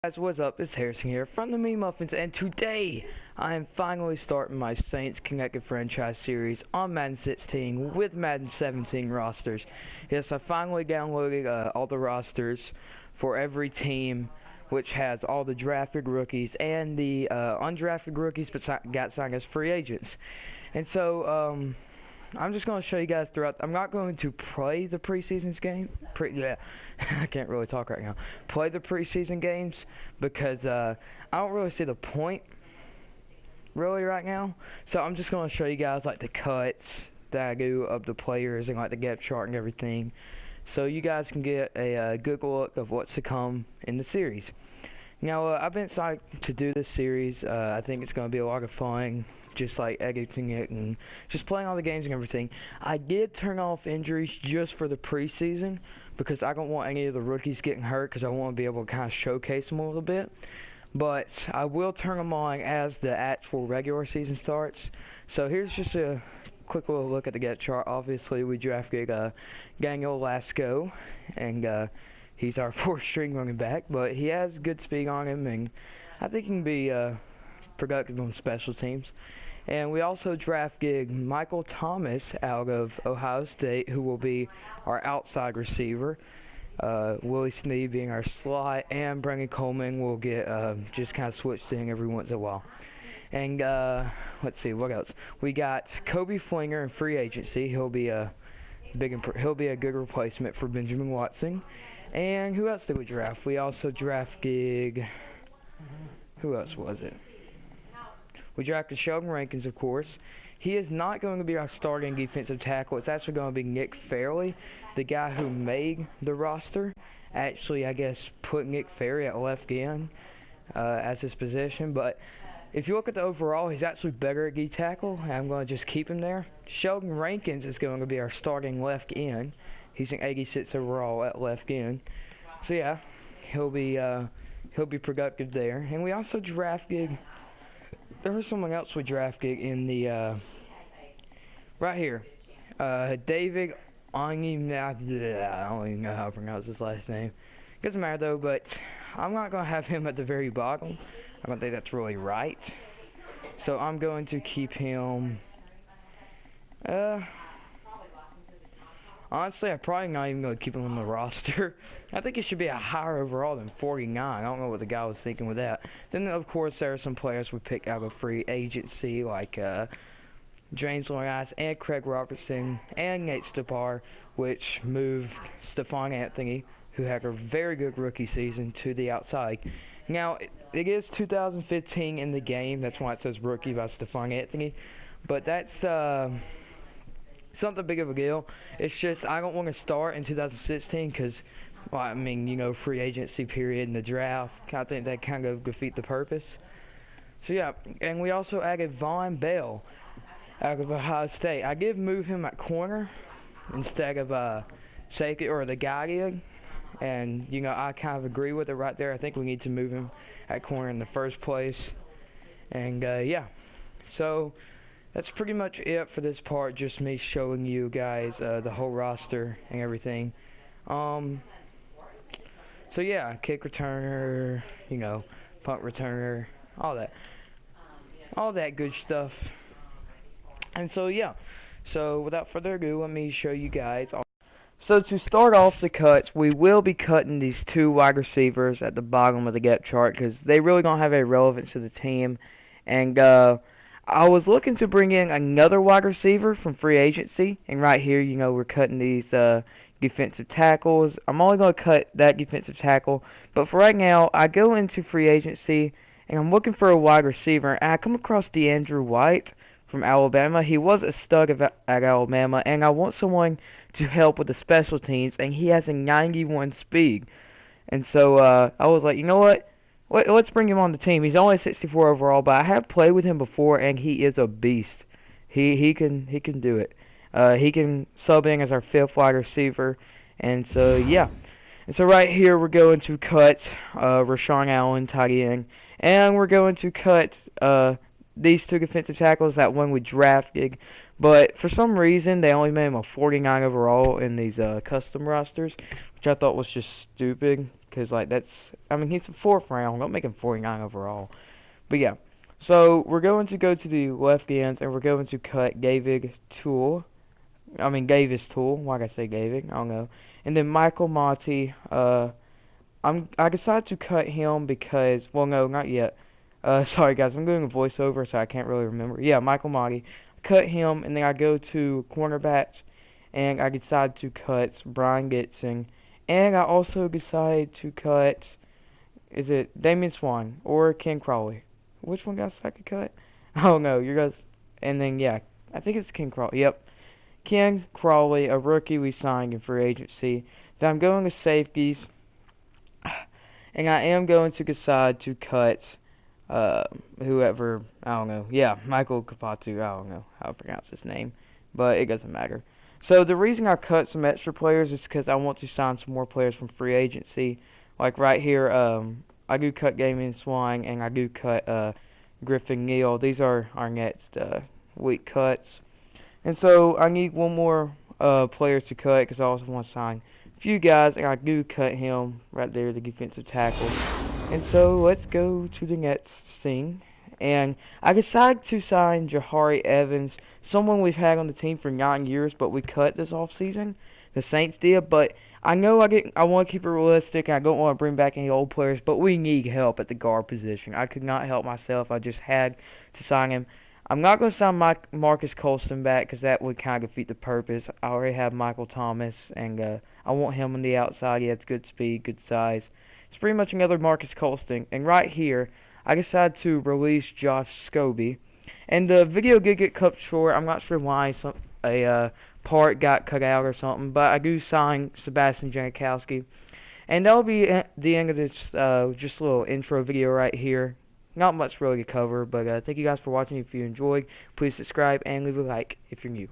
Guys, what's up? It's Harrison here from the MiniMuffinz, and today I am finally starting my Saints Connected Franchise series on Madden 16 with Madden 17 rosters. Yes, I finally downloaded all the rosters for every team, which has all the drafted rookies and the undrafted rookies, but got signed as free agents. And so, I'm just going to show you guys throughout. I'm not going to play the preseason game. I can't really talk right now. Play the preseason games because I don't really see the point really right now. So I'm just going to show you guys like the cuts that I do of the players and like the depth chart and everything, so you guys can get a good look of what's to come in the series. Now, I've been excited to do this series. I think it's going to be a lot of fun, just like editing it and just playing all the games and everything. I did turn off injuries just for the preseason because I don't want any of the rookies getting hurt, because I want to be able to kind of showcase them a little bit. But I will turn them on as the actual regular season starts. So here's just a quick little look at the depth chart. Obviously, we drafted Daniel Lasco, and he's our fourth string running back, but he has good speed on him, and I think he can be productive on special teams. And we also drafted Michael Thomas out of Ohio State, who will be our outside receiver. Willie Snead being our slot, and Brandon Coleman will get just kind of switched in every once in a while. And let's see, what else? We got Kobe Flinger in free agency. He'll be a good replacement for Benjamin Watson. And who else did we draft? We also drafted, who else was it? We drafted Sheldon Rankins, of course. He is not going to be our starting defensive tackle. It's actually going to be Nick Fairley, the guy who made the roster. Actually, I guess, put Nick Fairley at left end as his position. But if you look at the overall, he's actually better at D tackle, and I'm going to just keep him there. Sheldon Rankins is going to be our starting left end. He's an 86 overall at left end. So yeah, he'll be productive there. And we also drafted. There was someone else we drafted in the right here. David Ongim. I don't even know how to pronounce his last name. Doesn't matter though. But I'm not gonna have him at the very bottom. I don't think that's really right. So I'm going to keep him. Honestly, I'm probably not even going to keep him on the roster. I think it should be a higher overall than 49. I don't know what the guy was thinking with that. Then, of course, there are some players we picked out of free agency, like James Lawrence and Craig Robertson and Nate Stepar, which moved Stephon Anthony, who had a very good rookie season, to the outside. Now, it is 2015 in the game. That's why it says rookie by Stephon Anthony. But that's something big of a deal. It's just I don't want to start in 2016 because, well, I mean, you know, free agency period and the draft. I think that kind of defeat the purpose. So yeah, and we also added Von Bell out of Ohio State. I did move him at corner instead of safety or the guy did, and you know I kind of agree with it right there. I think we need to move him at corner in the first place, and yeah, so. That's pretty much it for this part, just me showing you guys the whole roster and everything. So yeah, kick returner, you know, punt returner, all that good stuff. And so yeah, so without further ado, let me show you guys. So to start off the cuts, we will be cutting these two wide receivers at the bottom of the depth chart because they really don't have any relevance to the team. And I was looking to bring in another wide receiver from free agency, and right here, you know, we're cutting these defensive tackles. I'm only going to cut that defensive tackle, but for right now, I go into free agency, and I'm looking for a wide receiver, and I come across DeAndrew White from Alabama. He was a stud at Alabama, and I want someone to help with the special teams, and he has a 91 speed. And so I was like, you know what? Let's bring him on the team. He's only 64 overall, but I have played with him before, and he is a beast. He can do it. He can sub in as our fifth wide receiver, and so yeah. And so right here we're going to cut Rashawn Allen, tight end, and we're going to cut these two defensive tackles. That one we drafted, but for some reason they only made him a 49 overall in these custom rosters, which I thought was just stupid. because like I mean he's the 4th round. Don't make him 49 overall. But yeah, so we're going to go to the left ends and we're going to cut Gavis Tool. Why did I say Gavig? I don't know. And then Michael Monty. I decided to cut him because, well, no, not yet. Sorry guys, I'm doing a voiceover, so I can't really remember. Yeah, Michael Monty. Cut him, and then I go to cornerbacks, and I decided to cut Brian Gitson, and I also decided to cut, is it Damian Swan or Ken Crawley? Which one guys I could cut? I don't know. You guys, and then yeah, I think it's Ken Crawley. Yep, Ken Crawley, a rookie we signed in free agency. Then I'm going to safeties. And I am going to decide to cut whoever, I don't know. Yeah, Michael Kapatu. I don't know how to pronounce his name, but it doesn't matter. So the reason I cut some extra players is because I want to sign some more players from free agency. Like right here, I do cut Damian Swan and I do cut Griffin Neal. These are our next week cuts. And so I need one more player to cut because I also want to sign few guys, and I do cut him right there, the defensive tackle. And so let's go to the next scene. And I decided to sign Jahari Evans, someone we've had on the team for 9 years, but we cut this offseason. The Saints did, but I know I want to keep it realistic, and I don't want to bring back any old players, but we need help at the guard position. I could not help myself. I just had to sign him. I'm not going to sign Marcus Colston back because that would kind of defeat the purpose. I already have Michael Thomas, and I want him on the outside. He has good speed, good size. It's pretty much another Marcus Colston. And right here, I decided to release Josh Scobie. And the video did get cut short. I'm not sure why a part got cut out or something, but I do sign Sebastian Janikowski. And that'll be the end of this just a little intro video right here. Not much really to cover, but thank you guys for watching. If you enjoyed, please subscribe and leave a like if you're new.